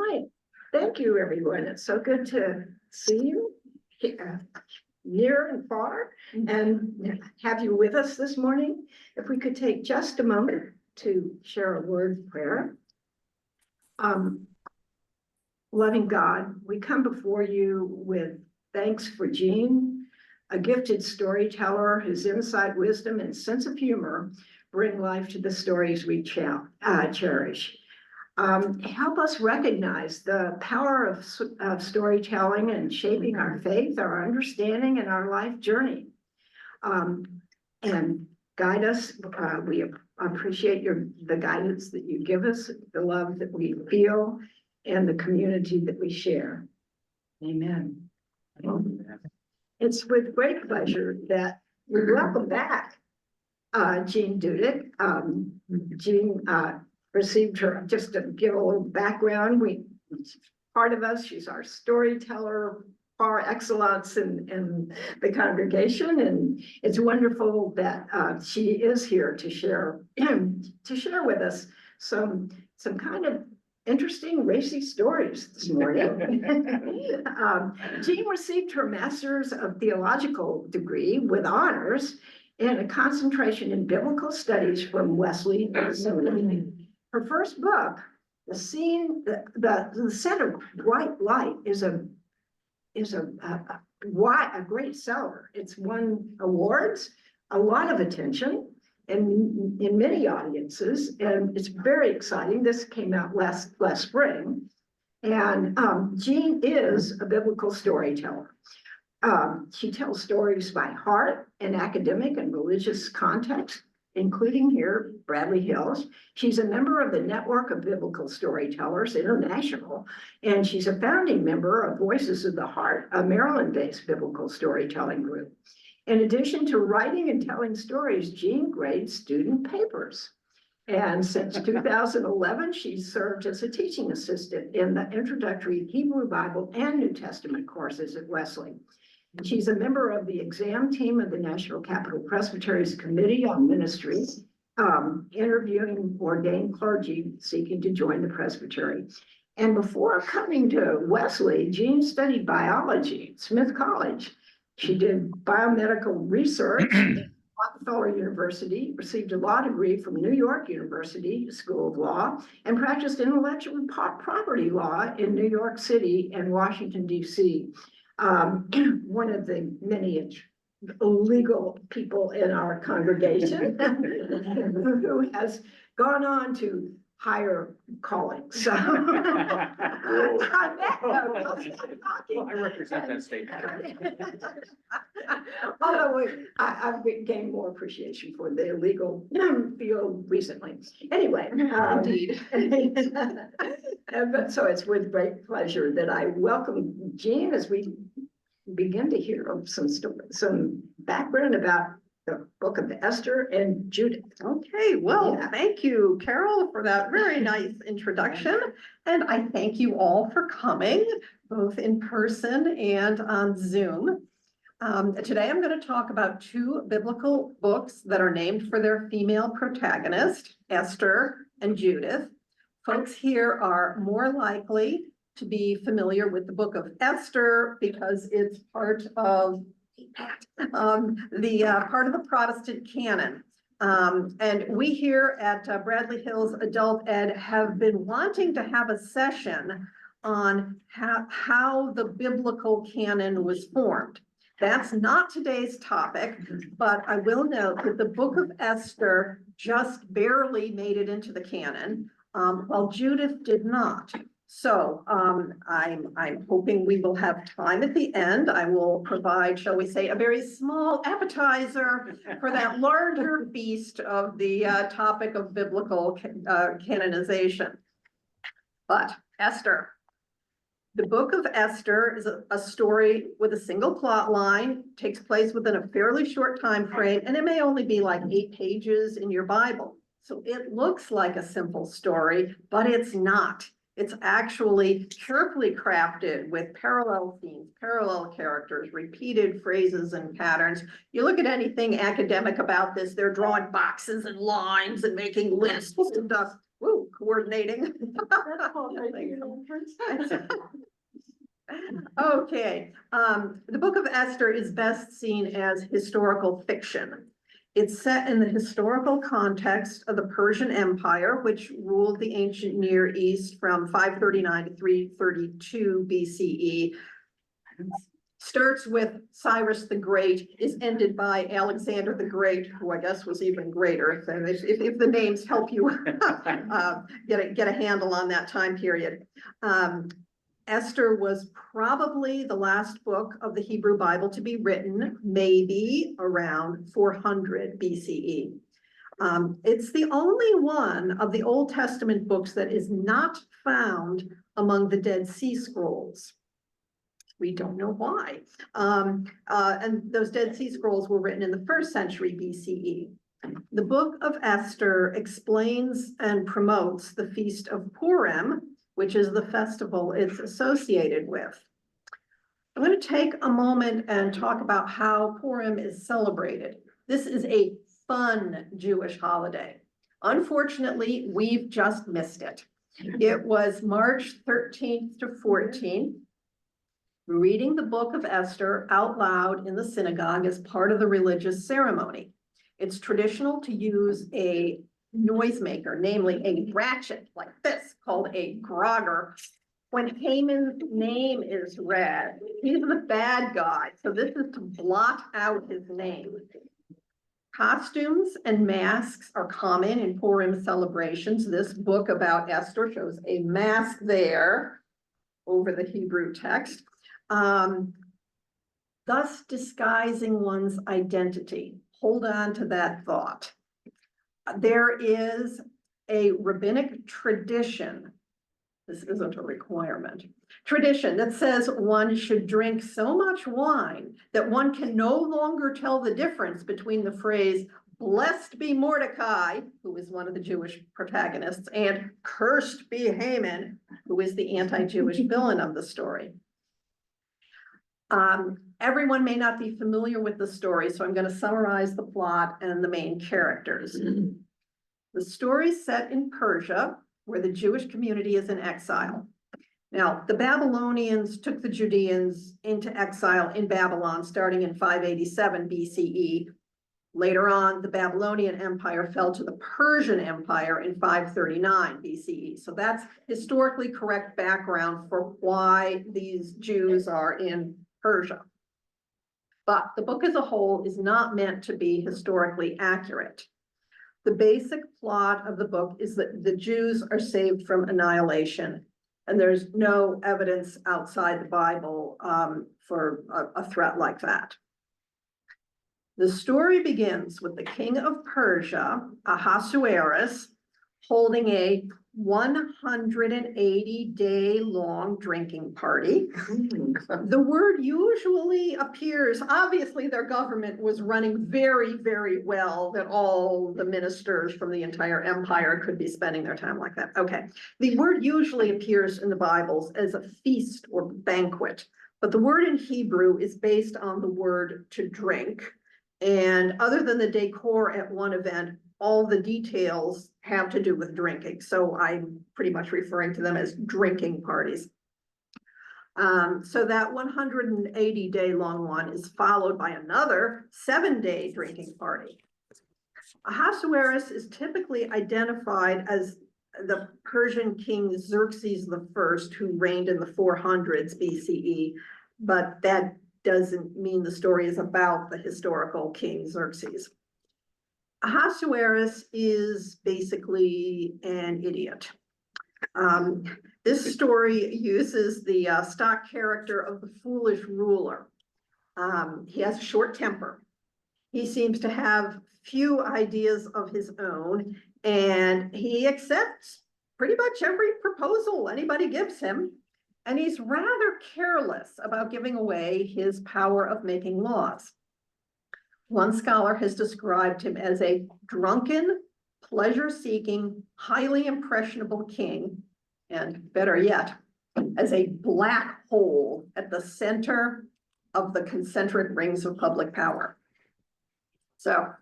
right. Thank you, everyone. It's so good to see you near and far and have you with us this morning. If we could take just a moment to share a word of prayer. Loving God, we come before you with thanks for Jean, a gifted storyteller whose insight, wisdom, and sense of humor bring life to the stories we cherish. Help us recognize the power of storytelling and shaping our faith, our understanding, and our life journey. And guide us. We appreciate the guidance that you give us, the love that we feel, and the community that we share. Amen. It's with great pleasure that we welcome back Jean Dudek. Jean received her, just to give a little background, part of us, she's our storyteller par excellence in the congregation, and it's wonderful that she is here to share with us some kind of interesting racy stories this morning. Jean received her Master's of Theological degree with honors and a concentration in Biblical Studies from Wesley Seminary. Her first book, The Set of Bright Light, is a great seller. It's won awards, a lot of attention, and in many audiences, and it's very exciting. This came out last spring, and Jean is a biblical storyteller. She tells stories by heart in academic and religious context, including here, Bradley Hills. She's a member of the Network of Biblical Storytellers International, and she's a founding member of Voices of the Heart, a Maryland-based biblical storytelling group. In addition to writing and telling stories, Jean grades student papers. And since 2011, she's served as a teaching assistant in the introductory Hebrew Bible and New Testament courses at Wesley. She's a member of the exam team of the National Capital Presbytery's Committee on Ministries, interviewing ordained clergy seeking to join the presbytery. And before coming to Wesley, Jean studied biology at Smith College. She did biomedical research at Rockefeller University, received a law degree from New York University School of Law, and practiced intellectual property law in New York City and Washington, D.C. One of the many legal people in our congregation who has gone on to higher callings. So I represent that state. Although I've gained more appreciation for the legal field recently. Anyway, Indeed. But so it's with great pleasure that I welcome Jean as we begin to hear some background about the book of Esther and Judith. Okay, well, Yeah. Thank you, Carol, for that very nice introduction. And I thank you all for coming, both in person and on Zoom. Today, I'm going to talk about two biblical books that are named for their female protagonist, Esther and Judith. Folks here are more likely to be familiar with the book of Esther because it's part of the Protestant canon. And we here at Bradley Hills Adult Ed have been wanting to have a session on how the biblical canon was formed. That's not today's topic, but I will note that the book of Esther just barely made it into the canon, while Judith did not. So I'm hoping we will have time at the end. I will provide, shall we say, a very small appetizer for that larger feast of the topic of biblical canonization. But Esther. The book of Esther is a story with a single plot line, takes place within a fairly short time frame, and it may only be like 8 pages in your Bible. So it looks like a simple story, but it's not. It's actually carefully crafted with parallel themes, parallel characters, repeated phrases and patterns. You look at anything academic about this, they're drawing boxes and lines and making lists and stuff Ooh, coordinating. That's called making an entrance. Okay, the book of Esther is best seen as historical fiction. It's set in the historical context of the Persian Empire, which ruled the ancient Near East from 539 to 332 BCE. Starts with Cyrus the Great, is ended by Alexander the Great, who I guess was even greater, if the names help you get a handle on that time period. Esther was probably the last book of the Hebrew Bible to be written, maybe around 400 BCE. It's the only one of the Old Testament books that is not found among the Dead Sea Scrolls. We don't know why. And those Dead Sea Scrolls were written in the 1st century BCE. The book of Esther explains and promotes the Feast of Purim, which is the festival it's associated with. I'm going to take a moment and talk about how Purim is celebrated. This is a fun Jewish holiday. Unfortunately, we've just missed it. It was March 13th to 14th. Reading the book of Esther out loud in the synagogue is part of the religious ceremony. It's traditional to use a noisemaker, namely a ratchet like this, called a grogger. When Haman's name is read, he's the bad guy, so this is to blot out his name. Costumes and masks are common in Purim celebrations. This book about Esther shows a mask there over the Hebrew text, thus disguising one's identity. Hold on to that thought. There is a rabbinic tradition, this isn't a requirement, tradition that says one should drink so much wine that one can no longer tell the difference between the phrase, "Blessed be Mordecai," who is one of the Jewish protagonists, and "Cursed be Haman," who is the anti-Jewish villain of the story. Everyone may not be familiar with the story, so I'm going to summarize the plot and the main characters. The story is set in Persia, where the Jewish community is in exile. Now, the Babylonians took the Judeans into exile in Babylon starting in 587 BCE. Later on, the Babylonian Empire fell to the Persian Empire in 539 BCE. So that's historically correct background for why these Jews are in Persia. But the book as a whole is not meant to be historically accurate. The basic plot of the book is that the Jews are saved from annihilation, and there's no evidence outside the Bible for a threat like that. The story begins with the king of Persia, Ahasuerus, holding a 180-day-long drinking party. The word usually appears, obviously their government was running very, very well, that all the ministers from the entire empire could be spending their time like that. Okay, the word usually appears in the Bibles as a feast or banquet, but the word in Hebrew is based on the word to drink. And other than the decor at one event, all the details have to do with drinking. So I'm pretty much referring to them as drinking parties. So that 180-day long one is followed by another 7-day drinking party. Ahasuerus is typically identified as the Persian king Xerxes I, who reigned in the 400s BCE, but that doesn't mean the story is about the historical king Xerxes. Ahasuerus is basically an idiot. This story uses the stock character of the foolish ruler. He has a short temper. He seems to have few ideas of his own, and he accepts pretty much every proposal anybody gives him. And he's rather careless about giving away his power of making laws. One scholar has described him as a drunken, pleasure-seeking, highly impressionable king, and better yet, as a black hole at the center of the concentric rings of public power. So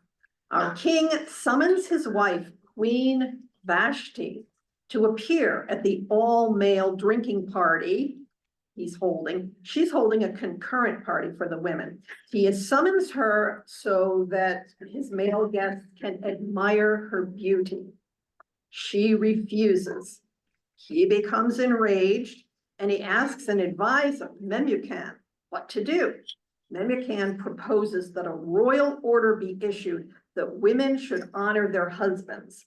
our king summons his wife, Queen Vashti, to appear at the all-male drinking party she's holding a concurrent party for the women. He summons her so that his male guests can admire her beauty. She refuses. He becomes enraged and he asks an advisor, Memucan, what to do. Memucan proposes that a royal order be issued that women should honor their husbands.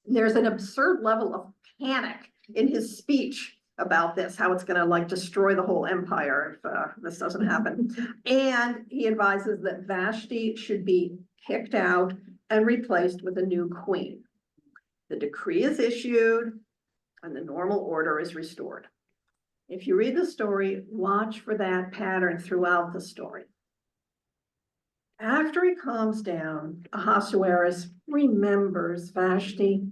There's an absurd level of panic in his speech about this, how it's gonna like destroy the whole empire if this doesn't happen. And he advises that Vashti should be kicked out and replaced with a new queen. The decree is issued and the normal order is restored. If you read the story, watch for that pattern throughout the story. After he calms down, Ahasuerus remembers Vashti.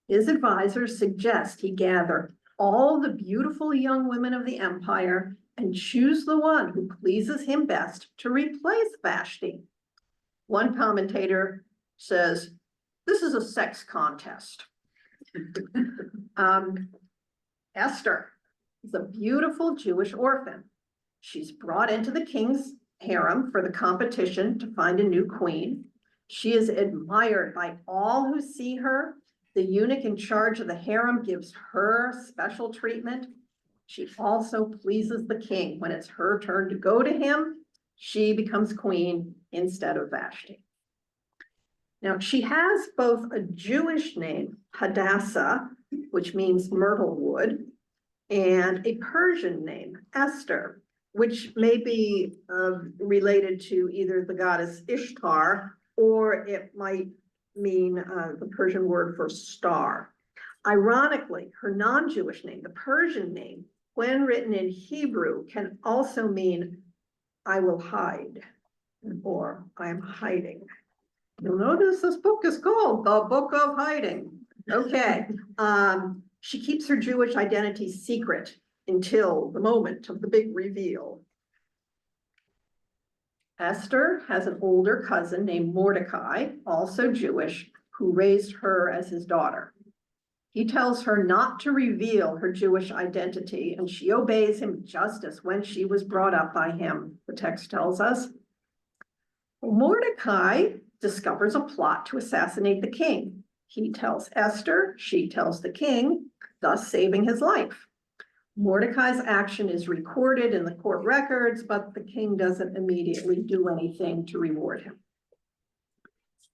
His advisors suggest he gather all the beautiful young women of the empire and choose the one who pleases him best to replace Vashti. One commentator says, this is a sex contest. Esther is a beautiful Jewish orphan. She's brought into the king's harem for the competition to find a new queen. She is admired by all who see her. The eunuch in charge of the harem gives her special treatment. She also pleases the king. When it's her turn to go to him, she becomes queen instead of Vashti. Now, she has both a Jewish name, Hadassah, which means myrtle wood, and a Persian name, Esther, which may be related to either the goddess Ishtar, or it might mean the Persian word for star. Ironically, her non-Jewish name, the Persian name, when written in Hebrew, can also mean I will hide, or I am hiding. You'll notice this book is called The Book of Hiding. Okay, she keeps her Jewish identity secret until the moment of the big reveal. Esther has an older cousin named Mordecai, also Jewish, who raised her as his daughter. He tells her not to reveal her Jewish identity, and she obeys him just as when she was brought up by him, the text tells us. Mordecai discovers a plot to assassinate the king. He tells Esther, she tells the king, thus saving his life. Mordecai's action is recorded in the court records, but the king doesn't immediately do anything to reward him.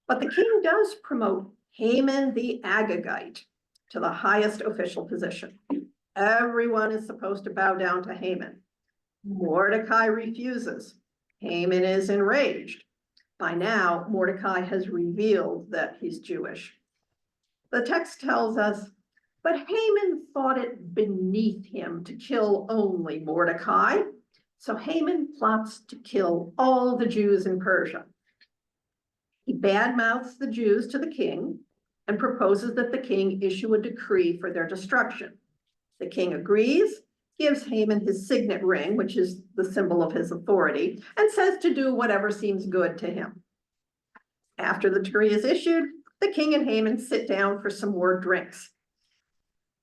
But the king does promote Haman the Agagite to the highest official position. Everyone is supposed to bow down to Haman. Mordecai refuses. Haman is enraged. By now, Mordecai has revealed that he's Jewish. The text tells us, but Haman thought it beneath him to kill only Mordecai. So Haman plots to kill all the Jews in Persia. He badmouths the Jews to the king and proposes that the king issue a decree for their destruction. The king agrees, gives Haman his signet ring, which is the symbol of his authority, and says to do whatever seems good to him. After the decree is issued, the king and Haman sit down for some more drinks.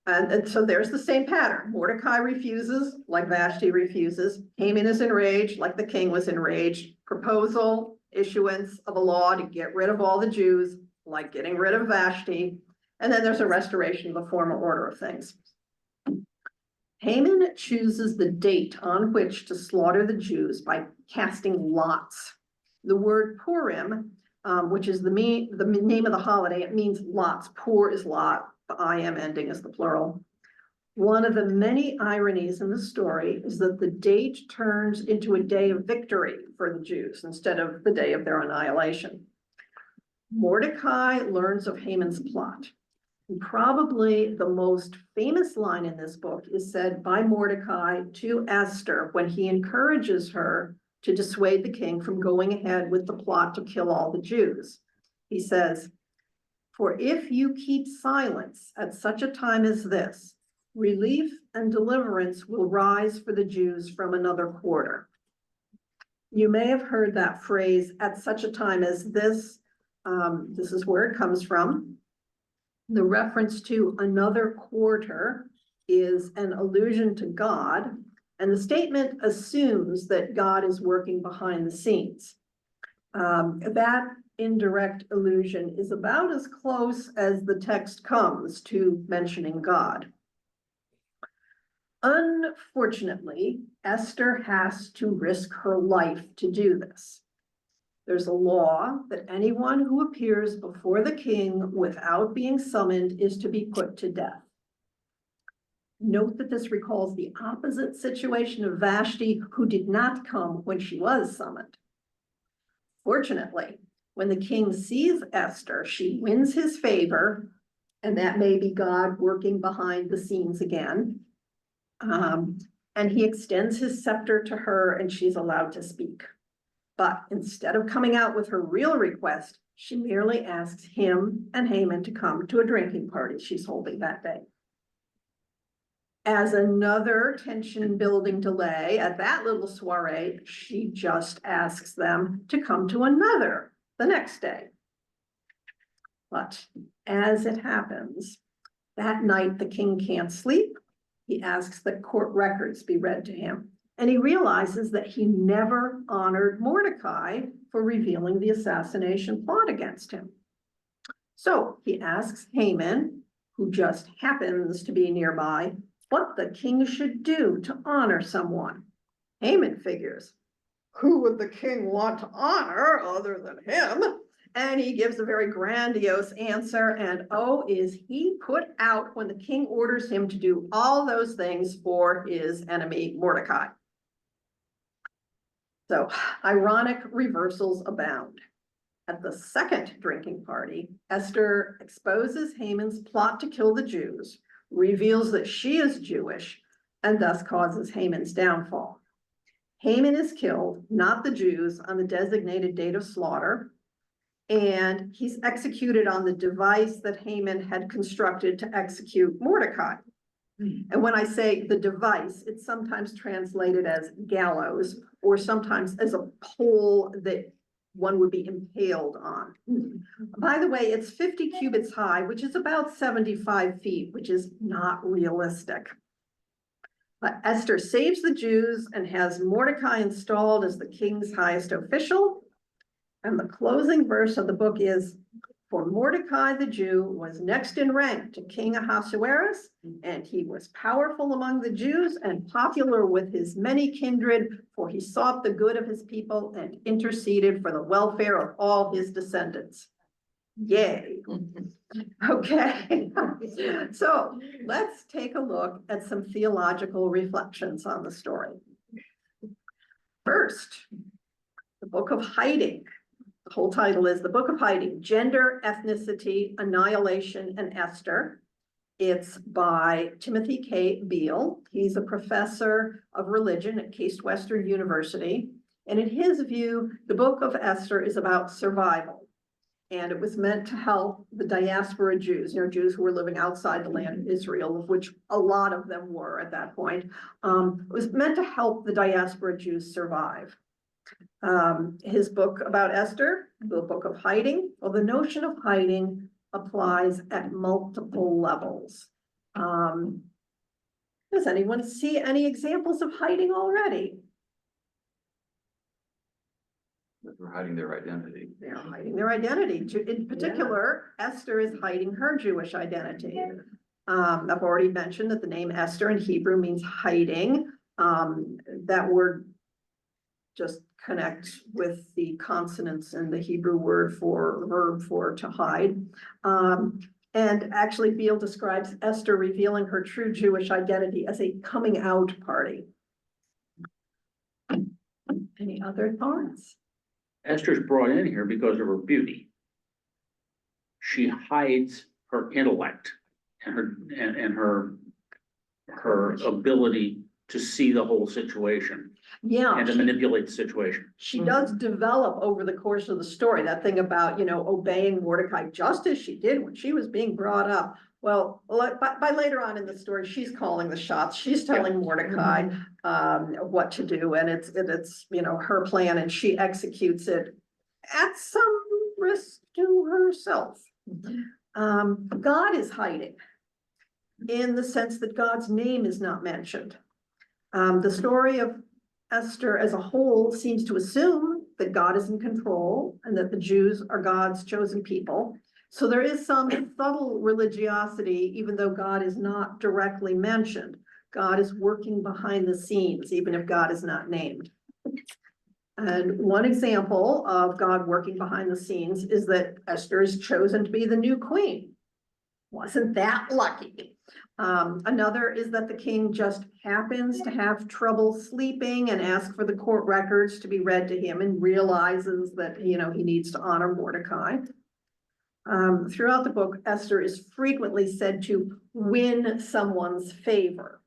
And so there's the same pattern. Mordecai refuses, like Vashti refuses. Haman is enraged, like the king was enraged. Proposal, issuance of a law to get rid of all the Jews, like getting rid of Vashti. And then there's a restoration of the former order of things. Haman chooses the date on which to slaughter the Jews by casting lots. The word Purim, which is the name of the holiday, it means lots. Pur is lot. The I am ending is the plural. One of the many ironies in the story is that the date turns into a day of victory for the Jews instead of the day of their annihilation. Mordecai learns of Haman's plot. And probably the most famous line in this book is said by Mordecai to Esther when he encourages her to dissuade the king from going ahead with the plot to kill all the Jews. He says, for if you keep silence at such a time as this, relief and deliverance will rise for the Jews from another quarter. You may have heard that phrase, at such a time as this. This is where it comes from. The reference to another quarter is an allusion to God, and the statement assumes that God is working behind the scenes. That indirect allusion is about as close as the text comes to mentioning God. Unfortunately, Esther has to risk her life to do this. There's a law that anyone who appears before the king without being summoned is to be put to death. Note that this recalls the opposite situation of Vashti, who did not come when she was summoned. Fortunately, when the king sees Esther, she wins his favor, and that may be God working behind the scenes again. And he extends his scepter to her, and she's allowed to speak. But instead of coming out with her real request, she merely asks him and Haman to come to a drinking party she's holding that day. As another tension-building delay at that little soiree, she just asks them to come to another the next day. But as it happens, that night the king can't sleep. He asks that court records be read to him, and he realizes that he never honored Mordecai for revealing the assassination plot against him. So he asks Haman, who just happens to be nearby, what the king should do to honor someone. Haman figures, who would the king want to honor other than him? And he gives a very grandiose answer, and oh, is he put out when the king orders him to do all those things for his enemy Mordecai. So ironic reversals abound. At the second drinking party, Esther exposes Haman's plot to kill the Jews, reveals that she is Jewish, and thus causes Haman's downfall. Haman is killed, not the Jews, on the designated date of slaughter, and he's executed on the device that Haman had constructed to execute Mordecai. And when I say the device, it's sometimes translated as gallows, or sometimes as a pole that one would be impaled on. By the way, it's 50 cubits high, which is about 75 feet, which is not realistic. But Esther saves the Jews and has Mordecai installed as the king's highest official. And the closing verse of the book is, for Mordecai the Jew was next in rank to King Ahasuerus, and he was powerful among the Jews and popular with his many kindred, for he sought the good of his people and interceded for the welfare of all his descendants. Yay. Okay, so let's take a look at some theological reflections on the story. First, the Book of Hiding. The whole title is The Book of Hiding, Gender, Ethnicity, Annihilation, and Esther. It's by Timothy K. Beale. He's a professor of religion at Case Western University. And in his view, the Book of Esther is about survival. And it was meant to help the diaspora Jews, Jews who were living outside the land of Israel, of which a lot of them were at that point. It was meant to help the diaspora Jews survive. His book about Esther, the Book of Hiding, well, the notion of hiding applies at multiple levels. Does anyone see any examples of hiding already? They're hiding their identity. They're hiding their identity. In particular, Esther is hiding her Jewish identity. I've already mentioned that the name Esther in Hebrew means hiding. That word just connects with the consonants in the Hebrew word for verb for to hide. And actually Beale describes Esther revealing her true Jewish identity as a coming out party. Any other thoughts? Esther's brought in here because of her beauty. She hides her intellect and her ability to see the whole situation. Yeah. And to manipulate the situation. She does develop over the course of the story, that thing about, obeying Mordecai just as she did when she was being brought up. Well, by later on in the story, she's calling the shots. She's telling Mordecai what to do, and it's her plan, and she executes it at some risk to herself. God is hiding in the sense that God's name is not mentioned. The story of Esther as a whole seems to assume that God is in control and that the Jews are God's chosen people. So there is some subtle religiosity, even though God is not directly mentioned. God is working behind the scenes, even if God is not named. And one example of God working behind the scenes is that Esther is chosen to be the new queen. Wasn't that lucky? Another is that the king just happens to have trouble sleeping and asks for the court records to be read to him and realizes that, he needs to honor Mordecai. Throughout the book, Esther is frequently said to win someone's favor.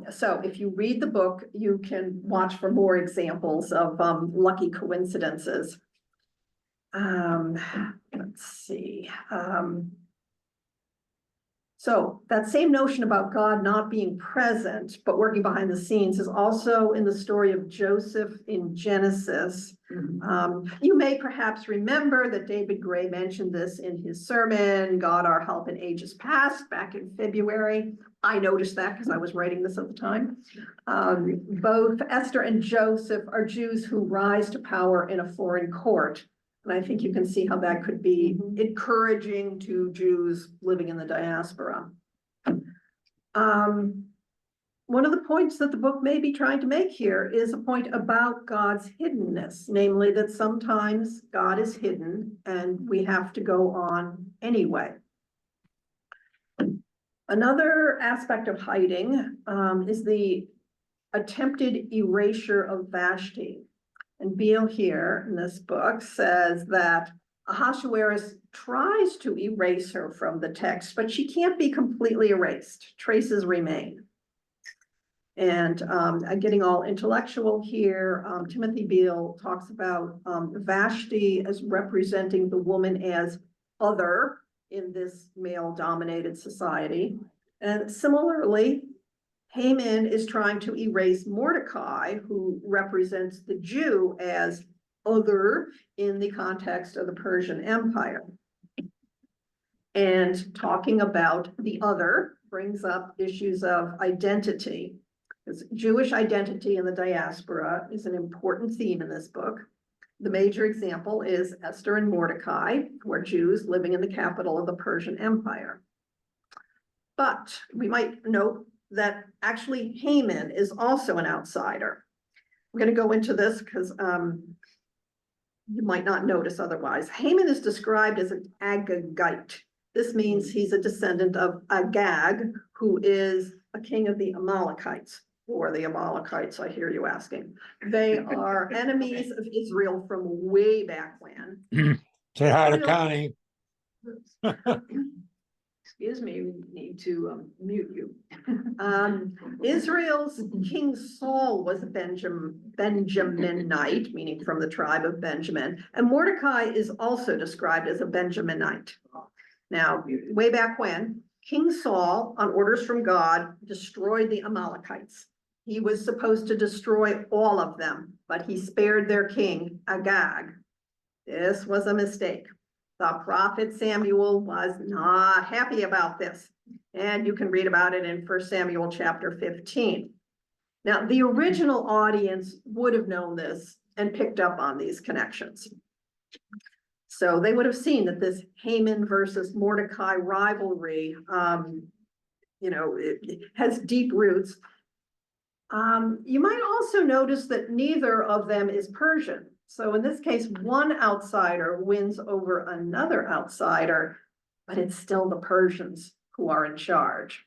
So if you read the book, you can watch for more examples of lucky coincidences. Let's see. So that same notion about God not being present, but working behind the scenes is also in the story of Joseph in Genesis. You may perhaps remember that David Gray mentioned this in his sermon, God, Our Help in Ages Past, back in February. I noticed that because I was writing this at the time. Both Esther and Joseph are Jews who rise to power in a foreign court. And I think you can see how that could be encouraging to Jews living in the diaspora. One of the points that the book may be trying to make here is a point about God's hiddenness, namely that sometimes God is hidden and we have to go on anyway. Another aspect of hiding is the attempted erasure of Vashti. And Beale here in this book says that Ahasuerus tries to erase her from the text, but she can't be completely erased. Traces remain. And getting all intellectual here, Timothy Beale talks about Vashti as representing the woman as other in this male-dominated society. And similarly, Haman is trying to erase Mordecai, who represents the Jew, as other in the context of the Persian Empire. And talking about the other brings up issues of identity, because Jewish identity in the diaspora is an important theme in this book. The major example is Esther and Mordecai, who are Jews living in the capital of the Persian Empire. But we might note that actually Haman is also an outsider. I'm going to go into this because you might not notice otherwise. Haman is described as an Agagite. This means he's a descendant of Agag, who is a king of the Amalekites. Who are the Amalekites, I hear you asking. They are enemies of Israel from way back when. Say hi to Connie. Excuse me, we need to mute you. Israel's King Saul was a Benjaminite, meaning from the tribe of Benjamin, and Mordecai is also described as a Benjaminite. Now, way back when, King Saul, on orders from God, destroyed the Amalekites. He was supposed to destroy all of them, but he spared their king, Agag. This was a mistake. The prophet Samuel was not happy about this. And you can read about it in 1 Samuel chapter 15. Now, the original audience would have known this and picked up on these connections. So they would have seen that this Haman versus Mordecai rivalry, it has deep roots. You might also notice that neither of them is Persian. So in this case, one outsider wins over another outsider, but it's still the Persians who are in charge.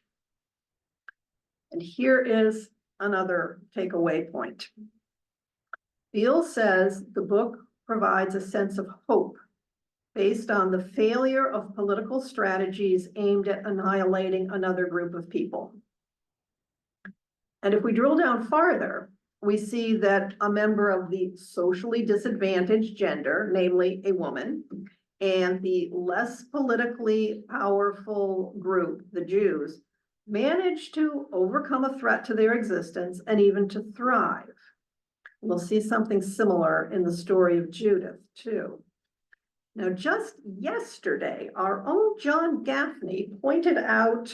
And here is another takeaway point. Beale says the book provides a sense of hope based on the failure of political strategies aimed at annihilating another group of people. And if we drill down farther, we see that a member of the socially disadvantaged gender, namely a woman, and the less politically powerful group, the Jews, managed to overcome a threat to their existence and even to thrive. We'll see something similar in the story of Judith, too. Now, just yesterday, our own John Gaffney pointed out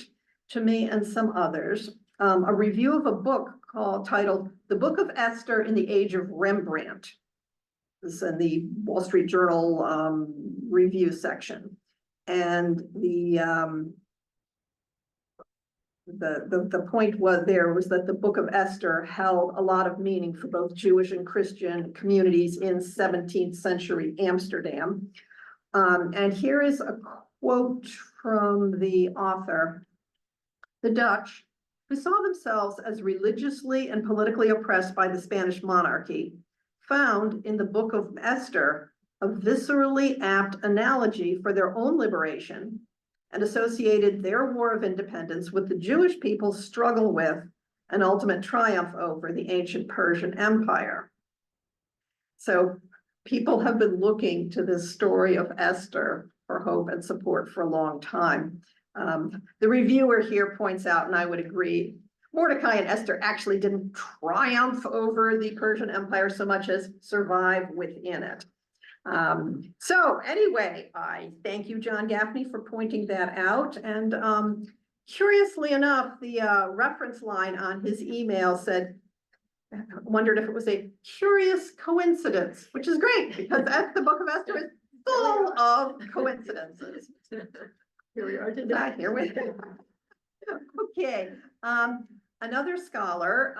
to me and some others a review of a book titled The Book of Esther in the Age of Rembrandt. This is in the Wall Street Journal review section. And the point was that the Book of Esther held a lot of meaning for both Jewish and Christian communities in 17th century Amsterdam. And here is a quote from the author. The Dutch, who saw themselves as religiously and politically oppressed by the Spanish monarchy, found in the Book of Esther a viscerally apt analogy for their own liberation and associated their war of independence with the Jewish people's struggle with an ultimate triumph over the ancient Persian Empire. So people have been looking to this story of Esther for hope and support for a long time. The reviewer here points out, and I would agree, Mordecai and Esther actually didn't triumph over the Persian Empire so much as survive within it. So anyway, I thank you, John Gaffney, for pointing that out. And curiously enough, the reference line on his email said, wondered if it was a curious coincidence, which is great because that's the Book of Esther is full of coincidences. Here we are today. Here we go. Okay, another scholar,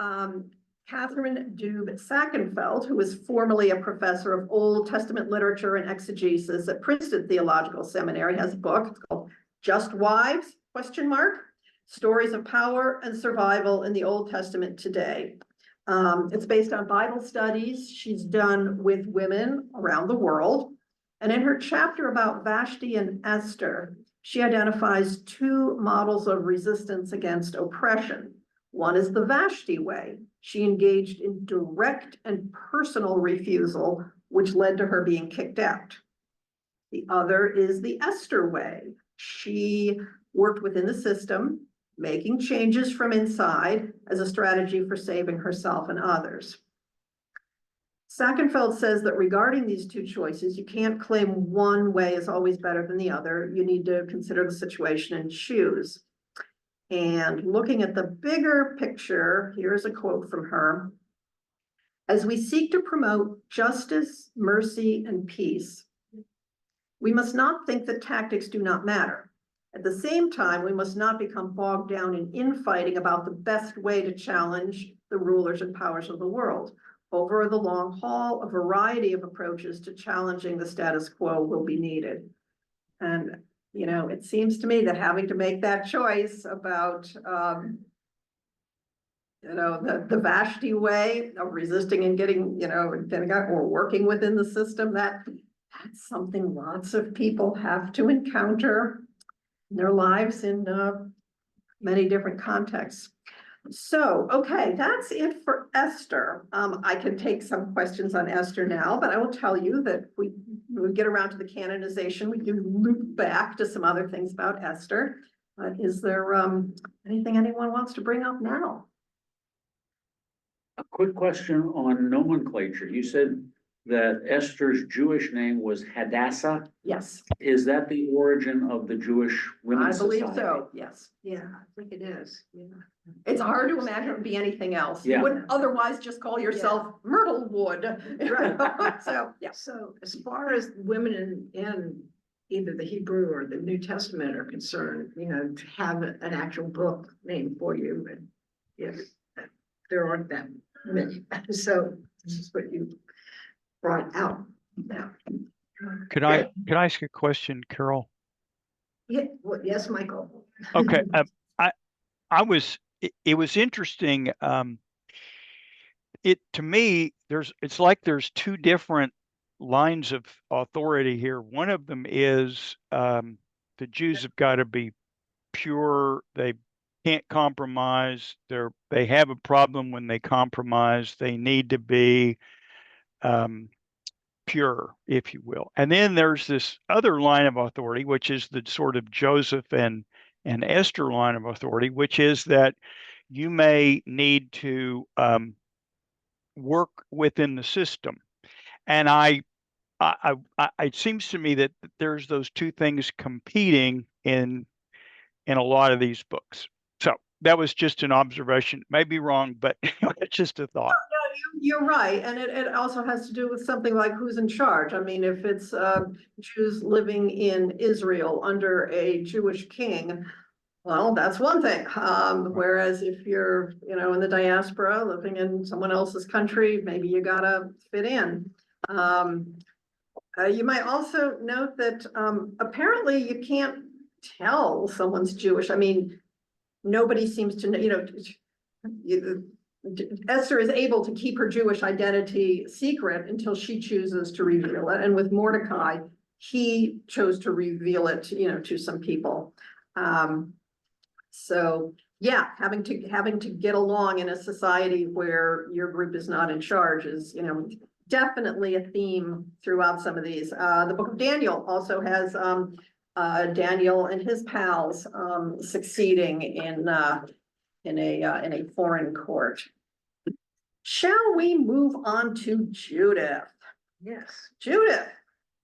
Catherine Dube-Sackenfeld, who was formerly a professor of Old Testament literature and exegesis at Princeton Theological Seminary, has a book. It's called Just Wives, ? Stories of Power and Survival in the Old Testament Today. It's based on Bible studies she's done with women around the world. And in her chapter about Vashti and Esther, she identifies two models of resistance against oppression. One is the Vashti way. She engaged in direct and personal refusal, which led to her being kicked out. The other is the Esther way. She worked within the system, making changes from inside as a strategy for saving herself and others. Sackenfeld says that regarding these two choices, you can't claim one way is always better than the other. You need to consider the situation and choose. And looking at the bigger picture, here's a quote from her. As we seek to promote justice, mercy, and peace, we must not think that tactics do not matter. At the same time, we must not become bogged down in infighting about the best way to challenge the rulers and powers of the world. Over the long haul, a variety of approaches to challenging the status quo will be needed. And, you know, it seems to me that having to make that choice about, you know, the Vashti way of resisting and getting, you know, or working within the system, that's something lots of people have to encounter in their lives in many different contexts. So, okay, that's it for Esther. I can take some questions on Esther now, but I will tell you that we get around to the canonization, we do loop back to some other things about Esther. Is there anything anyone wants to bring up now? A quick question on nomenclature. You said that Esther's Jewish name was Hadassah. Yes, Is that the origin of the Jewish I Women's believe Society? so, yes. Yeah, I think it is, yeah. It's hard to imagine it would be anything else. You Yeah. wouldn't otherwise just call yourself Myrtlewood. Right. So, yeah. So as far as women in either the Hebrew or the New Testament are concerned, you know, to have an actual book named for you, and yes, there aren't that many. So this is what you brought out now. Could I ask a question, Carol? Yeah, well, yes, Michael. Okay, it was interesting. To me, it's like there's two different lines of authority here. One of them is the Jews have got to be pure. They can't compromise. They have a problem when they compromise. They need to be pure, if you will. And then there's this other line of authority, which is the sort of Joseph and Esther line of authority, which is that you may need to work within the system. And I it seems to me that there's those two things competing in a lot of these books. So that was just an observation. May be wrong, but it's just a thought. You're right, and it also has to do with something like who's in charge. I mean, if it's Jews living in Israel under a Jewish king, well, that's one thing. Whereas if you're, in the diaspora, living in someone else's country, maybe you gotta fit in. You might also note that apparently you can't tell someone's Jewish. I mean, nobody seems to know, Esther is able to keep her Jewish identity secret until she chooses to reveal it. And with Mordecai, he chose to reveal it, to some people. So yeah, having to get along in a society where your group is not in charge is, definitely a theme throughout some of these. The book of Daniel also has Daniel and his pals succeeding in a foreign court. Shall we move on to Judith? Yes. Judith,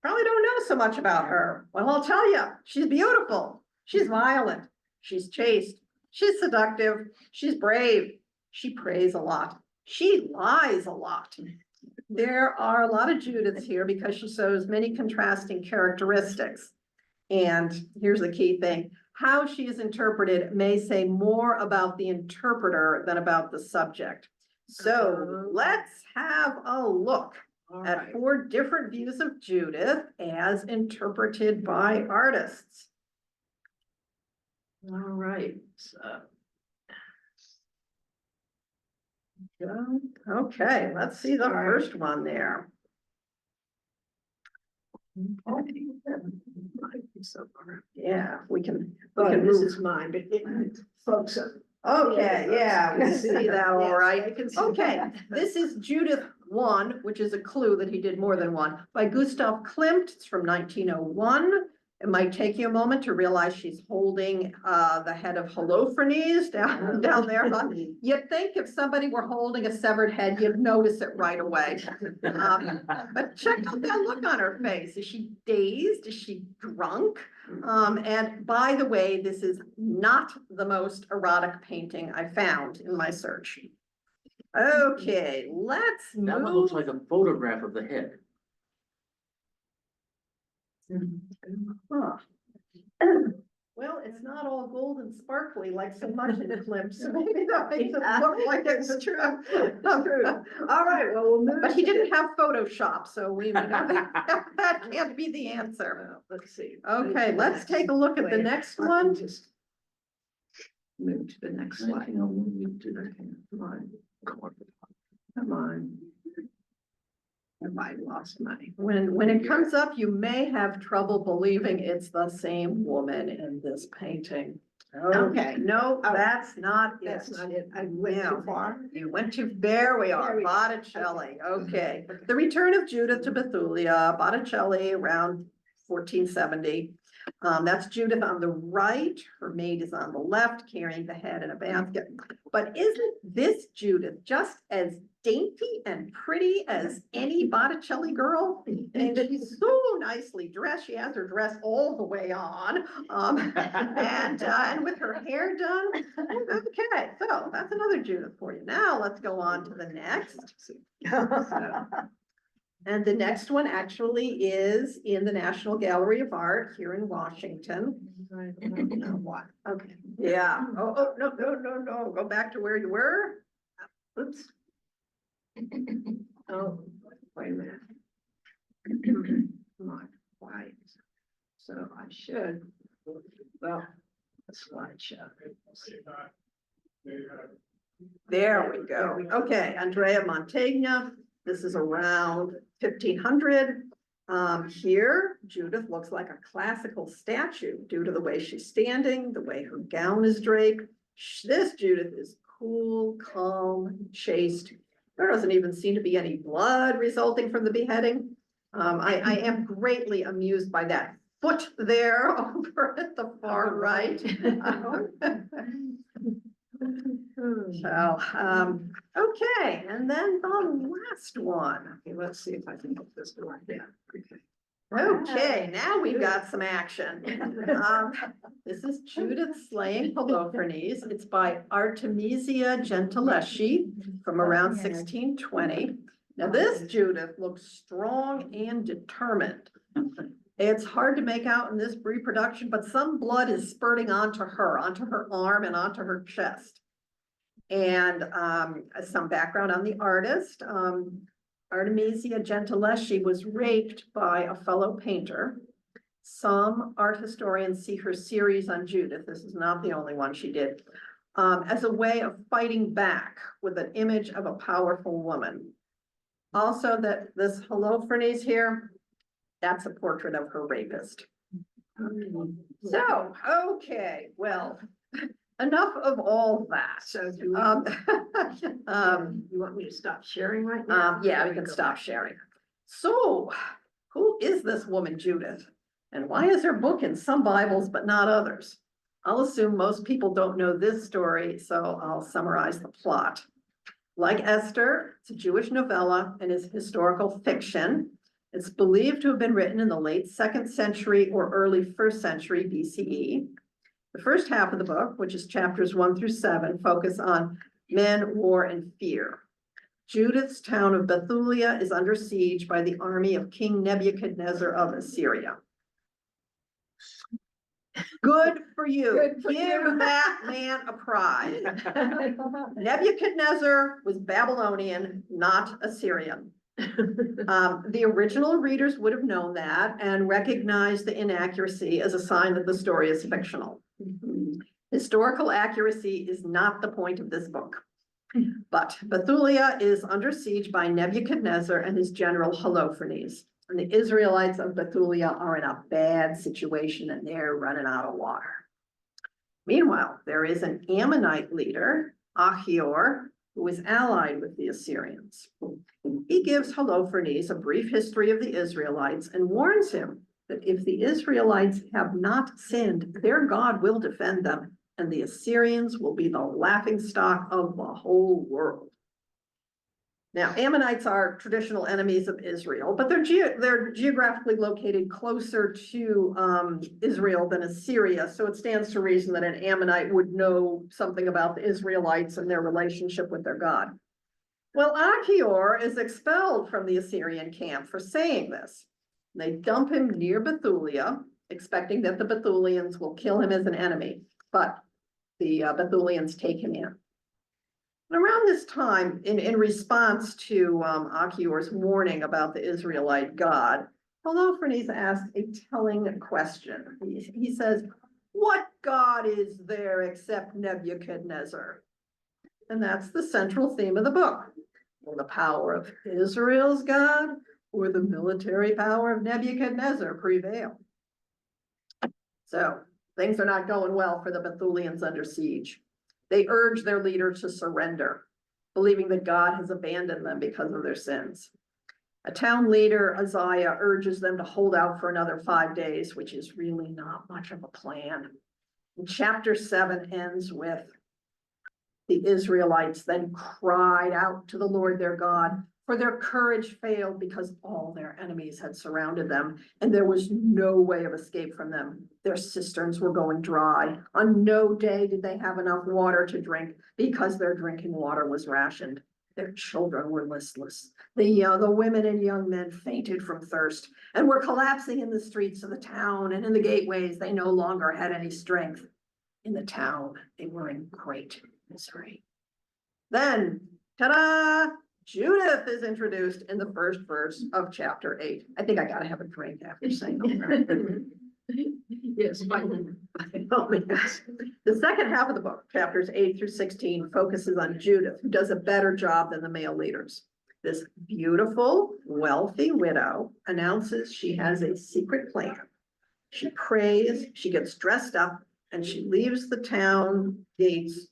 probably don't know so much about her. Well, I'll tell you, she's beautiful. She's violent. She's chaste. She's seductive. She's brave. She prays a lot. She lies a lot. There are a lot of Judiths here because she shows many contrasting characteristics. And here's the key thing. How she is interpreted may say more about the interpreter than about the subject. So let's have a look at 4 different views of Judith as interpreted by artists. All right. So. Okay, let's see the first one there. Yeah, we can This move. is mine, but folks. Okay, yeah, we can see that all Yes, right. I can see Okay, that. this is Judith 1, which is a clue that he did more than one, by Gustav Klimt. It's from 1901. It might take you a moment to realize she's holding the head of Holofernes down there. You'd think if somebody were holding a severed head, you'd notice it right away. But check out that look on her face. Is she dazed? Is she drunk? And by the way, this is not the most erotic painting I found in my search. Okay, let's move. That one looks like a photograph of the head. Huh. Well, it's not all gold and sparkly like so much in the Klimt, so maybe that makes it look like it's true. All right, well, we'll move. But he didn't have Photoshop, so we know that can't be the answer. Let's see. Okay, let's take a look at the next one. Just move to the next slide. Come on. Come on. I lost my. When it comes up, you may have trouble believing it's the same woman in this painting. Okay, no, that's not it. That's not it. I went Yeah. too far. You went to, there we are, There we go. Botticelli, okay. The Return of Judith to Bethulia, Botticelli around 1470. That's Judith on the right, her maid is on the left, carrying the head in a basket. But isn't this Judith just as dainty and pretty as any Botticelli girl? And she's so nicely dressed, she has her dress all the way on, and with her hair done. Okay, so that's another Judith for you. Now let's go on to the next. And the next one actually is in the National Gallery of Art here in Washington. What? Okay, yeah. Oh, no. Go back to where you were. Oops. Oh, wait a minute. Come on, why? So I should, well, a slideshow. There we go. Okay, Andrea Mantegna. This is around 1500. Here, Judith looks like a classical statue due to the way she's standing, the way her gown is draped. This Judith is cool, calm, chaste. There doesn't even seem to be any blood resulting from the beheading. I am greatly amused by that foot there over at the far right. So, okay, and then the last one. Okay, let's see if I can get this to work. Yeah. Okay. Okay, now we've got some action. This is Judith slaying Holofernes. It's by Artemisia Gentileschi from around 1620. Now this Judith looks strong and determined. It's hard to make out in this reproduction, but some blood is spurting onto her arm and onto her chest. And some background on the artist. Artemisia Gentileschi was raped by a fellow painter. Some art historians see her series on Judith, this is not the only one she did, as a way of fighting back with an image of a powerful woman. Also that this Holofernes here, that's a portrait of her rapist. So, okay, well, enough of all that. So do we, you want me to stop sharing right now? Yeah, we can stop sharing. So, who is this woman, Judith? And why is her book in some Bibles but not others? I'll assume most people don't know this story, so I'll summarize the plot. Like Esther, it's a Jewish novella and is historical fiction. It's believed to have been written in the late 2nd century or early 1st century BCE. The first half of the book, which is chapters 1 through 7, focus on men, war, and fear. Judith's town of Bethulia is under siege by the army of King Nebuchadnezzar of Assyria. Good for you. Good for Give you. that man a prize. Nebuchadnezzar was Babylonian, not Assyrian. The original readers would have known that and recognized the inaccuracy as a sign that the story is fictional. Historical accuracy is not the point of this book. But Bethulia is under siege by Nebuchadnezzar and his general Holofernes. And the Israelites of Bethulia are in a bad situation and they're running out of water. Meanwhile, there is an Ammonite leader, Achior, who is allied with the Assyrians. He gives Holofernes a brief history of the Israelites and warns him that if the Israelites have not sinned, their God will defend them, and the Assyrians will be the laughingstock of the whole world. Now, Ammonites are traditional enemies of Israel, but they're geographically located closer to Israel than Assyria, so it stands to reason that an Ammonite would know something about the Israelites and their relationship with their God. Well, Achior is expelled from the Assyrian camp for saying this. They dump him near Bethulia, expecting that the Bethulians will kill him as an enemy, but the Bethulians take him in. And around this time, in response to Achior's warning about the Israelite God, Holofernes asks a telling question. He says, "What God is there except Nebuchadnezzar?" And that's the central theme of the book. Will the power of Israel's God or the military power of Nebuchadnezzar prevail? So things are not going well for the Bethulians under siege. They urge their leader to surrender, believing that God has abandoned them because of their sins. A town leader, Isaiah, urges them to hold out for another 5 days, which is really not much of a plan. And chapter 7 ends with the Israelites then cried out to the Lord their God, for their courage failed because all their enemies had surrounded them, and there was no way of escape from them. Their cisterns were going dry. On no day did they have enough water to drink because their drinking water was rationed. Their children were listless. The women and young men fainted from thirst and were collapsing in the streets of the town, and in the gateways they no longer had any strength. In the town, they were in great misery. Then, ta-da! Judith is introduced in the first verse of chapter 8. I think I gotta have a drink after saying that. Yes, by all means. The second half of the book, chapters 8 through 16, focuses on Judith, who does a better job than the male leaders. This beautiful, wealthy widow announces she has a secret plan. She prays, she gets dressed up, and she leaves the town gates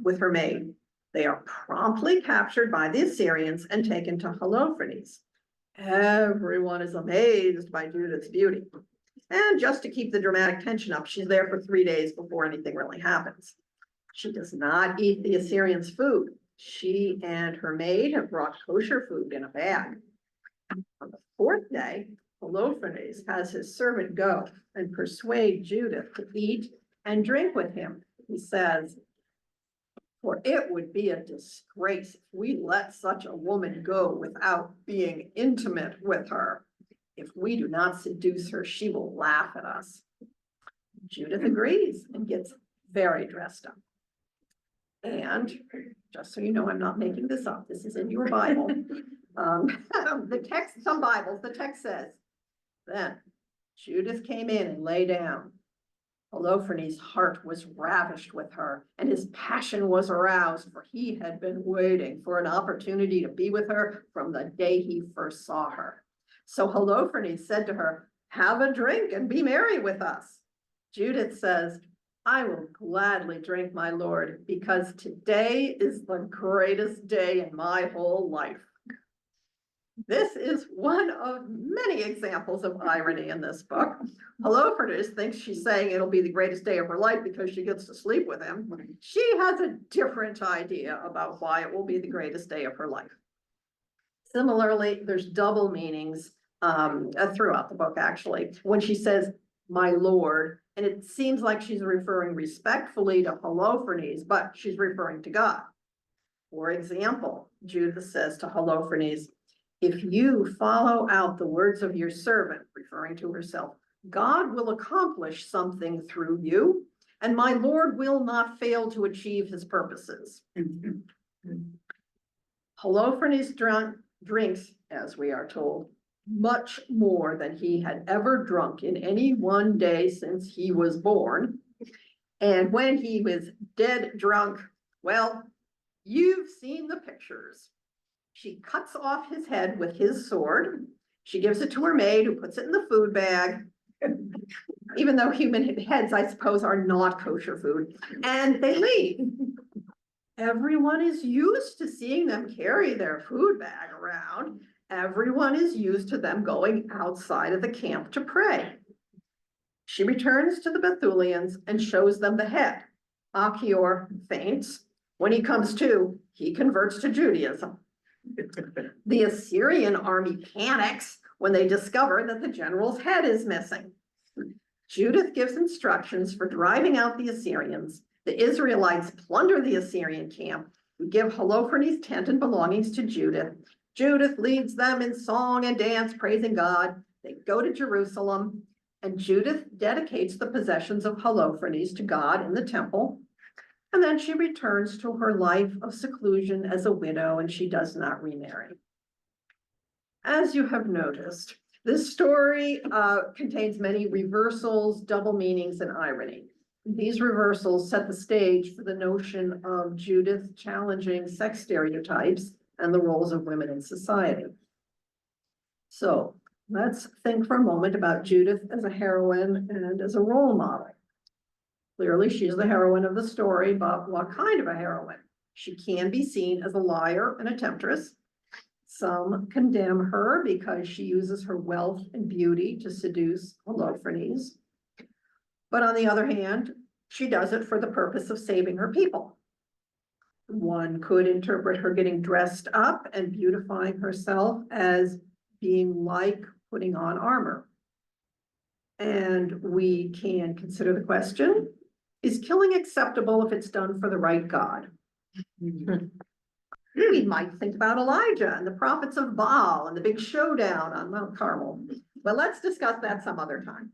with her maid. They are promptly captured by the Assyrians and taken to Holofernes. Everyone is amazed by Judith's beauty. And just to keep the dramatic tension up, she's there for 3 days before anything really happens. She does not eat the Assyrians' food. She and her maid have brought kosher food in a bag. On the fourth day, Holofernes has his servant go and persuade Judith to eat and drink with him. He says, for it would be a disgrace if we let such a woman go without being intimate with her. If we do not seduce her, she will laugh at us. Judith agrees and gets very dressed up. And just so you know, I'm not making this up. This is in your Bible. The text, some Bibles, the text says, then Judith came in and lay down. Holofernes' heart was ravished with her, and his passion was aroused, for he had been waiting for an opportunity to be with her from the day he first saw her. So Holofernes said to her, have a drink and be merry with us. Judith says, I will gladly drink, my lord, because today is the greatest day in my whole life. This is one of many examples of irony in this book. Holofernes thinks she's saying it'll be the greatest day of her life because she gets to sleep with him. She has a different idea about why it will be the greatest day of her life. Similarly, there's double meanings throughout the book, actually, when she says, my lord, and it seems like she's referring respectfully to Holofernes, but she's referring to God. For example, Judith says to Holofernes, if you follow out the words of your servant, referring to herself, God will accomplish something through you, and my Lord will not fail to achieve his purposes. Holofernes drinks, as we are told, much more than he had ever drunk in any one day since he was born. And when he was dead drunk, well, you've seen the pictures. She cuts off his head with his sword. She gives it to her maid, who puts it in the food bag, even though human heads, I suppose, are not kosher food, and they leave. Everyone is used to seeing them carry their food bag around. Everyone is used to them going outside of the camp to pray. She returns to the Bethulians and shows them the head. Achior faints. When he comes to, he converts to Judaism. The Assyrian army panics when they discover that the general's head is missing. Judith gives instructions for driving out the Assyrians. The Israelites plunder the Assyrian camp, who give Holofernes' tent and belongings to Judith. Judith leads them in song and dance, praising God. They go to Jerusalem, and Judith dedicates the possessions of Holofernes to God in the temple. And then she returns to her life of seclusion as a widow, and she does not remarry. As you have noticed, this story contains many reversals, double meanings, and irony. These reversals set the stage for the notion of Judith challenging sex stereotypes and the roles of women in society. So let's think for a moment about Judith as a heroine and as a role model. Clearly, she's the heroine of the story, but what kind of a heroine? She can be seen as a liar and a temptress. Some condemn her because she uses her wealth and beauty to seduce Holofernes. But on the other hand, she does it for the purpose of saving her people. One could interpret her getting dressed up and beautifying herself as being like putting on armor. And we can consider the question, is killing acceptable if it's done for the right God? We might think about Elijah and the prophets of Baal and the big showdown on Mount Carmel. But let's discuss that some other time.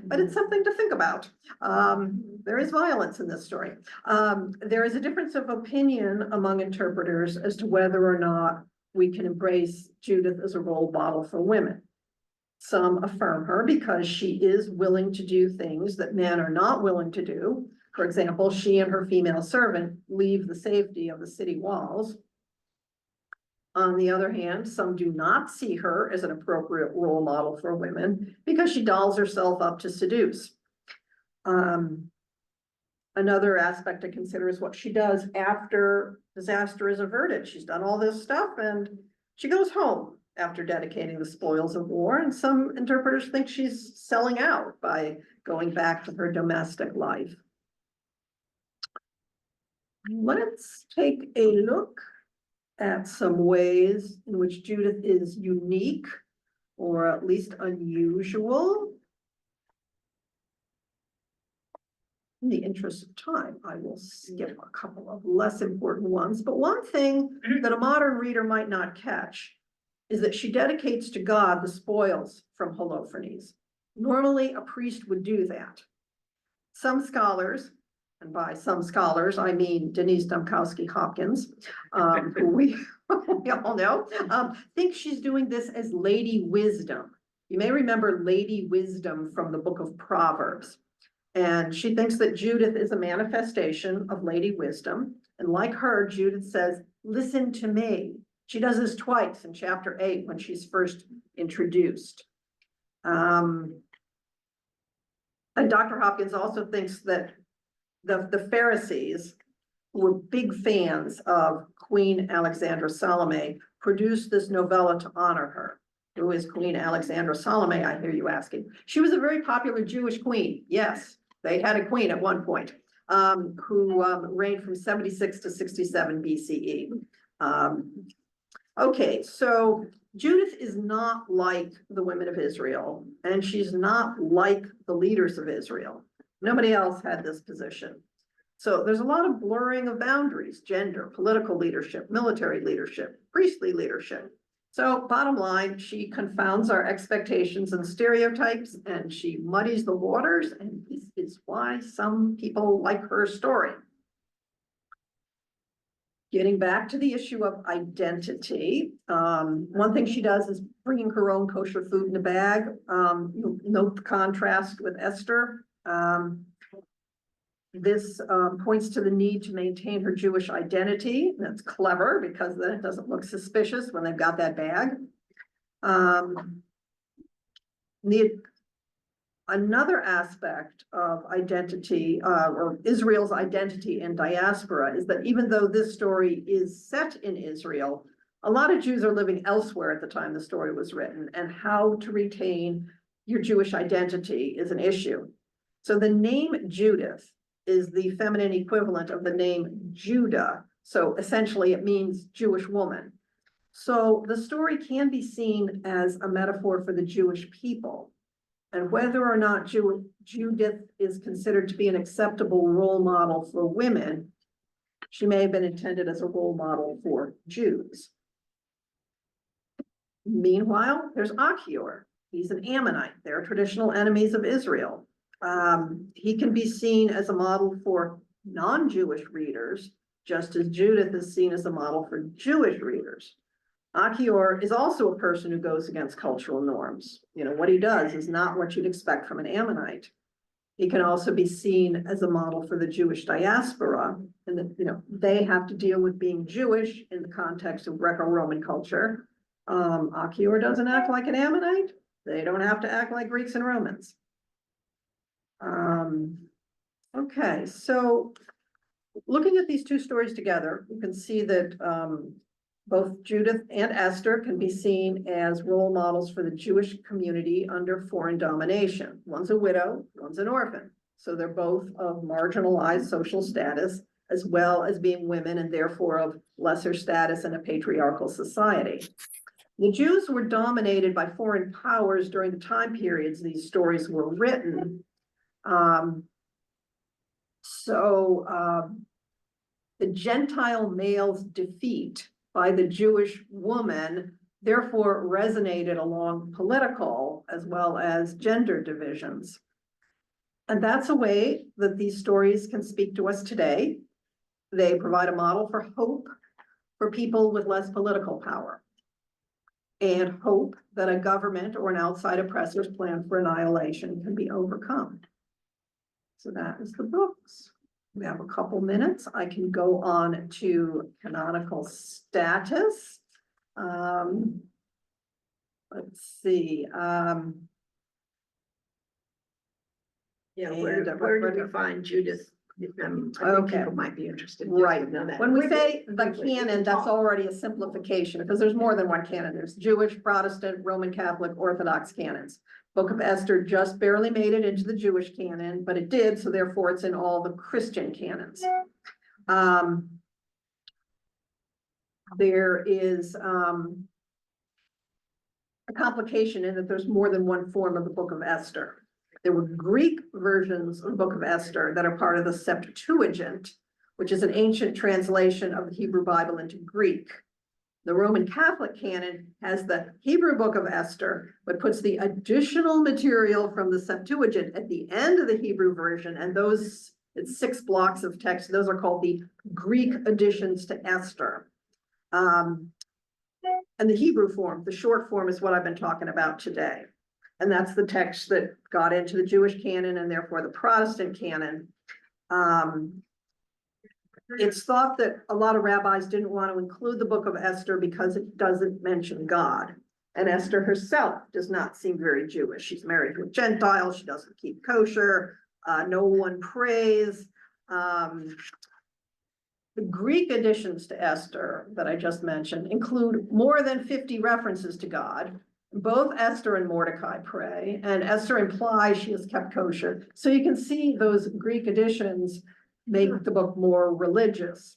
But it's something to think about. There is violence in this story. There is a difference of opinion among interpreters as to whether or not we can embrace Judith as a role model for women. Some affirm her because she is willing to do things that men are not willing to do. For example, she and her female servant leave the safety of the city walls. On the other hand, some do not see her as an appropriate role model for women because she dolls herself up to seduce. Another aspect to consider is what she does after disaster is averted. She's done all this stuff and she goes home after dedicating the spoils of war. And some interpreters think she's selling out by going back to her domestic life. let's take a look at some ways in which Judith is unique, or at least unusual. In the interest of time, I will skip a couple of less important ones, but one thing that a modern reader might not catch is that she dedicates to God the spoils from Holofernes. Normally, a priest would do that. Some scholars, and by some scholars, I mean Denise Domkowski-Hopkins, who we all know, think she's doing this as Lady Wisdom. You may remember Lady Wisdom from the book of Proverbs. And she thinks that Judith is a manifestation of Lady Wisdom. And like her, Judith says, listen to me. She does this twice in chapter 8 when she's first introduced. And Dr. Hopkins also thinks that the Pharisees, who were big fans of Queen Alexandra Salome, produced this novella to honor her. Who is Queen Alexandra Salome, I hear you asking? She was a very popular Jewish queen. Yes, they had a queen at one point, who reigned from 76 to 67 BCE. Okay, so Judith is not like the women of Israel, and she's not like the leaders of Israel. Nobody else had this position. So there's a lot of blurring of boundaries: gender, political leadership, military leadership, priestly leadership. So bottom line, she confounds our expectations and stereotypes, and she muddies the waters, and this is why some people like her story. Getting back to the issue of identity, one thing she does is bringing her own kosher food in a bag. You'll note the contrast with Esther. This points to the need to maintain her Jewish identity. That's clever because then it doesn't look suspicious when they've got that bag. Another aspect of identity, or Israel's identity in diaspora, is that even though this story is set in Israel, a lot of Jews are living elsewhere at the time the story was written, and how to retain your Jewish identity is an issue. So the name Judith is the feminine equivalent of the name Judah. So essentially it means Jewish woman. So the story can be seen as a metaphor for the Jewish people. And whether or not Judith is considered to be an acceptable role model for women, she may have been intended as a role model for Jews. Meanwhile, there's Achior. He's an Ammonite. They're traditional enemies of Israel. He can be seen as a model for non-Jewish readers, just as Judith is seen as a model for Jewish readers. Achior is also a person who goes against cultural norms. You know, what he does is not what you'd expect from an Ammonite. He can also be seen as a model for the Jewish diaspora, and that, you know, they have to deal with being Jewish in the context of Greco-Roman culture. Achior doesn't act like an Ammonite. They don't have to act like Greeks and Romans. Okay, so looking at these two stories together, you can see that both Judith and Esther can be seen as role models for the Jewish community under foreign domination. One's a widow, one's an orphan. So they're both of marginalized social status, as well as being women and therefore of lesser status in a patriarchal society. The Jews were dominated by foreign powers during the time periods these stories were written. The Gentile male's defeat by the Jewish woman therefore resonated along political as well as gender divisions. And that's a way that these stories can speak to us today. They provide a model for hope for people with less political power, and hope that a government or an outside oppressor's plan for annihilation can be overcome. So that is the books. We have a couple minutes. I can go on to canonical status. Let's see. Yeah, where do we find Judith? I think Okay. people might be interested. Right. To know that. When we say the Briefly, canon, that's already a simplification because there's more than one canon. There's Jewish, Protestant, Roman Catholic, Orthodox canons. Book of Esther just barely made it into the Jewish canon, but it did, so therefore it's in all the Christian canons. There is a complication in that there's more than one form of the Book of Esther. There were Greek versions of the Book of Esther that are part of the Septuagint, which is an ancient translation of the Hebrew Bible into Greek. The Roman Catholic canon has the Hebrew Book of Esther, but puts the additional material from the Septuagint at the end of the Hebrew version, and those, it's 6 blocks of text. Those are called the Greek additions to Esther. And the Hebrew form, the short form, is what I've been talking about today. And that's the text that got into the Jewish canon and therefore the Protestant canon. It's thought that a lot of rabbis didn't want to include the Book of Esther because it doesn't mention God. And Esther herself does not seem very Jewish. She's married to a Gentile. She doesn't keep kosher. No one prays. The Greek additions to Esther that I just mentioned include more than 50 references to God. Both Esther and Mordecai pray, and Esther implies she has kept kosher. So you can see those Greek additions make the book more religious.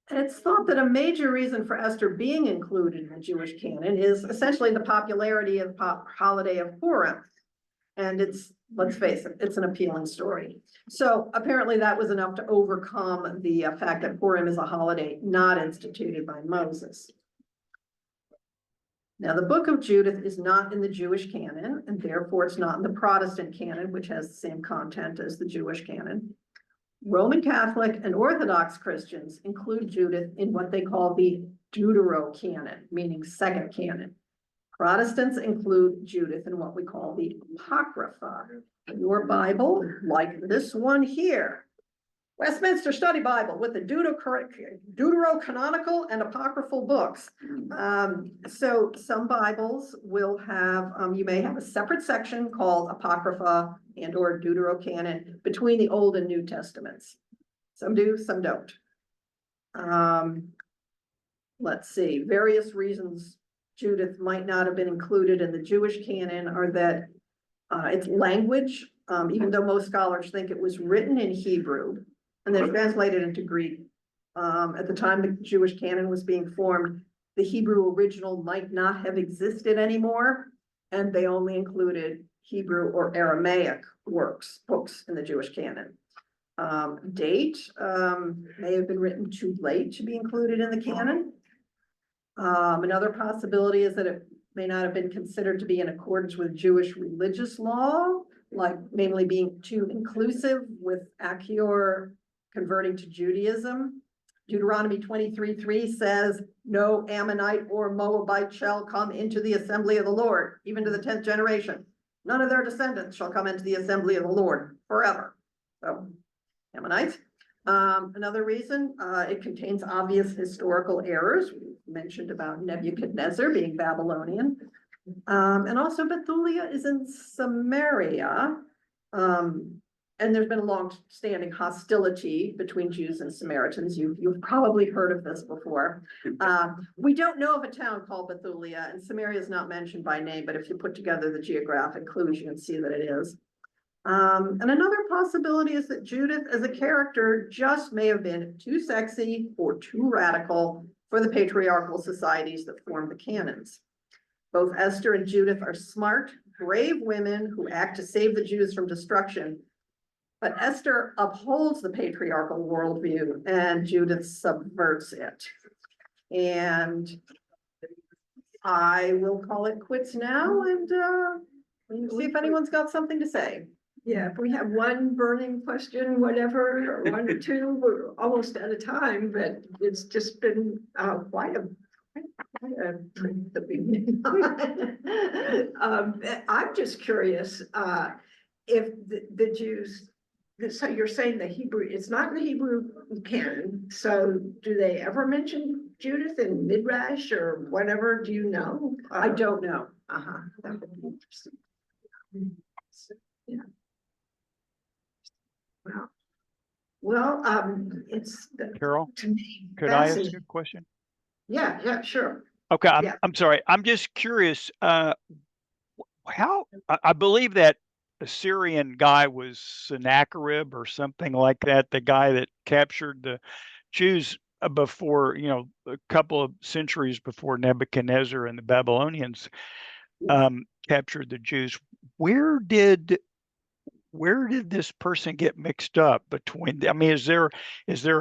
And it's thought that a major reason for Esther being included in the Jewish canon is essentially the popularity of the holiday of Purim. And it's, let's face it, it's an appealing story. So apparently that was enough to overcome the fact that Purim is a holiday not instituted by Moses. Now, the book of Judith is not in the Jewish canon, and therefore it's not in the Protestant canon, which has the same content as the Jewish canon. Roman Catholic and Orthodox Christians include Judith in what they call the Deuterocanon, meaning second canon. Protestants include Judith in what we call the Apocrypha. Your Bible, like this one here, Westminster Study Bible with the Deuterocanonical and Apocryphal books. So some Bibles will have, you may have a separate section called Apocrypha and or Deuterocanon between the Old and New Testaments. Some do, some don't. Let's see, various reasons Judith might not have been included in the Jewish canon are that its language, even though most scholars think it was written in Hebrew and then translated into Greek. At the time the Jewish canon was being formed, the Hebrew original might not have existed anymore, and they only included Hebrew or Aramaic books in the Jewish canon. Date may have been written too late to be included in the canon. Another possibility is that it may not have been considered to be in accordance with Jewish religious law, like namely being too inclusive, with Achior converting to Judaism. Deuteronomy 23:3 says, no Ammonite or Moabite shall come into the assembly of the Lord, even to the 10th generation. None of their descendants shall come into the assembly of the Lord forever. So, Ammonites. Another reason, it contains obvious historical errors. We mentioned about Nebuchadnezzar being Babylonian. And also Bethulia is in Samaria. And there's been a long-standing hostility between Jews and Samaritans. You've probably heard of this before. We don't know of a town called Bethulia, and Samaria is not mentioned by name, but if you put together the geographic clues, you can see that it is. And another possibility is that Judith as a character just may have been too sexy or too radical for the patriarchal societies that formed the canons. Both Esther and Judith are smart, brave women who act to save the Jews from destruction. But Esther upholds the patriarchal worldview and Judith subverts it. And I will call it quits now and see if anyone's got something to say. Yeah, if we have one burning question, whatever, or one or two, we're almost out of time, but it's just been quite a trip that we've been on. I'm just curious if the Jews, so you're saying the Hebrew, it's not in the Hebrew canon, so do they ever mention Judith in Midrash or whatever? Do you know? I don't know. That would be interesting. Yeah. Well, it's Carol, to me. could I ask fascinating. a question? Yeah, sure. Okay, Yeah. I'm sorry. I'm just curious. How I believe that Assyrian guy was Sennacherib or something like that, the guy that captured the Jews before, a couple of centuries before Nebuchadnezzar and the Babylonians captured the Jews. Where did this person get mixed up between? I mean, is there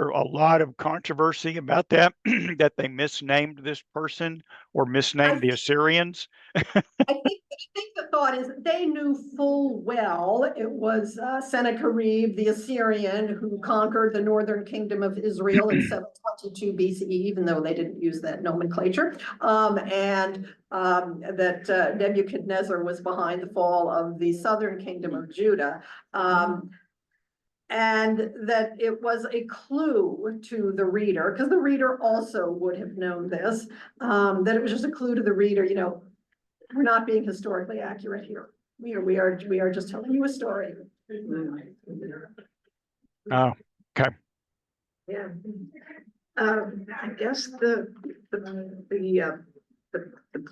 a lot of controversy about that that they misnamed this person or misnamed the Assyrians? I think the thought is they knew full well it was Sennacherib, the Assyrian, who conquered the northern kingdom of Israel in 722 BCE, even though they didn't use that nomenclature, and that Nebuchadnezzar was behind the fall of the southern kingdom of Judah. And that it was a clue to the reader, because the reader also would have known this, that it was just a clue to the reader, we're not being historically accurate here. We are just telling you a story. Oh, okay. Yeah. I guess the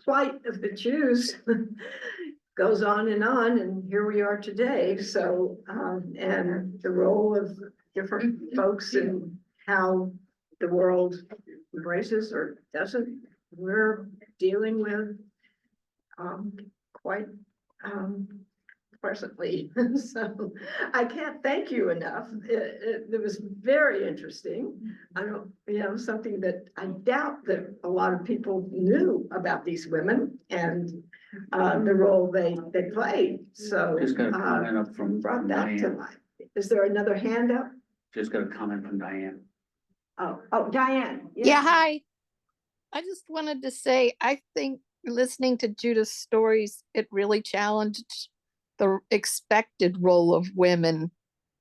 plight of the Jews goes on, and here we are today. So, and the role of different folks and how the world embraces or doesn't, we're dealing with quite presently. So I can't thank you enough. It was very interesting. I don't, something that I doubt that a lot of people knew about these women and the role they played. So Just got a comment up from brought that to Diane. life. Is there another hand up? Just got a comment from Diane. Oh, Diane. Yeah, hi. I just wanted to say, I think listening to Judith's stories, it really challenged the expected role of women.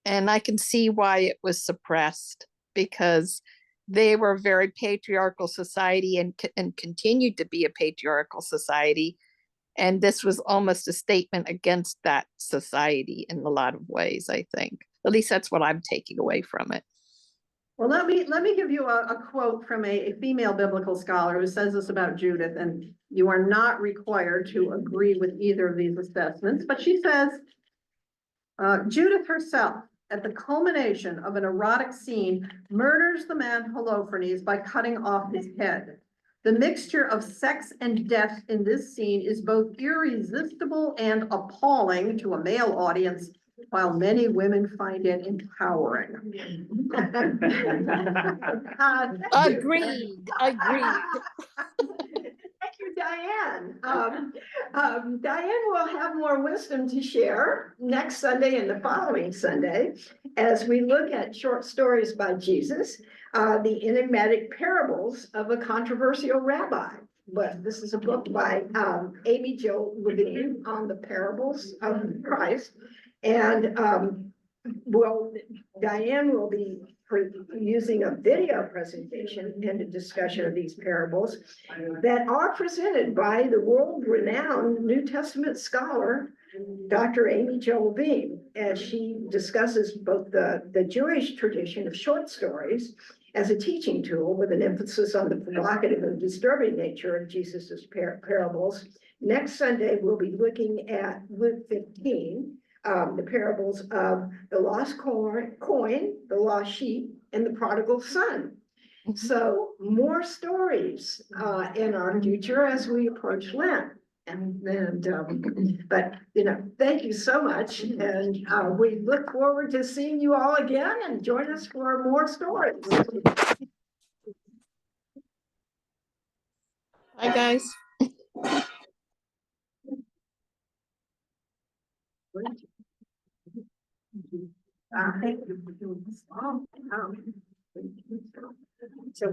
And I can see why it was suppressed, because they were a very patriarchal society and continued to be a patriarchal society. And this was almost a statement against that society in a lot of ways, I think. At least that's what I'm taking away from it. Well, let me give you a quote from a female biblical scholar who says this about Judith, and you are not required to agree with either of these assessments, but she says, Judith herself, at the culmination of an erotic scene, murders the man Holofernes by cutting off his head. The mixture of sex and death in this scene is both irresistible and appalling to a male audience, while many women find it empowering. Agreed. Thank you, Diane. Diane will have more wisdom to share next Sunday and the following Sunday as we look at short stories by Jesus, the enigmatic parables of a controversial rabbi. But this is a book by Amy Jo Levine on the parables of Christ. And Diane will be using a video presentation and a discussion of these parables that are presented by the world-renowned New Testament scholar, Dr. Amy Jo Levine, as she discusses both the Jewish tradition of short stories as a teaching tool with an emphasis on the provocative and disturbing nature of Jesus's parables. Next Sunday, we'll be looking at Luke 15, the parables of the lost coin, the lost sheep, and the prodigal son. So more stories in our future as we approach Lent. But thank you so much, and we look forward to seeing you all again, and join us for more stories. Bye, guys. Thank you for doing this. So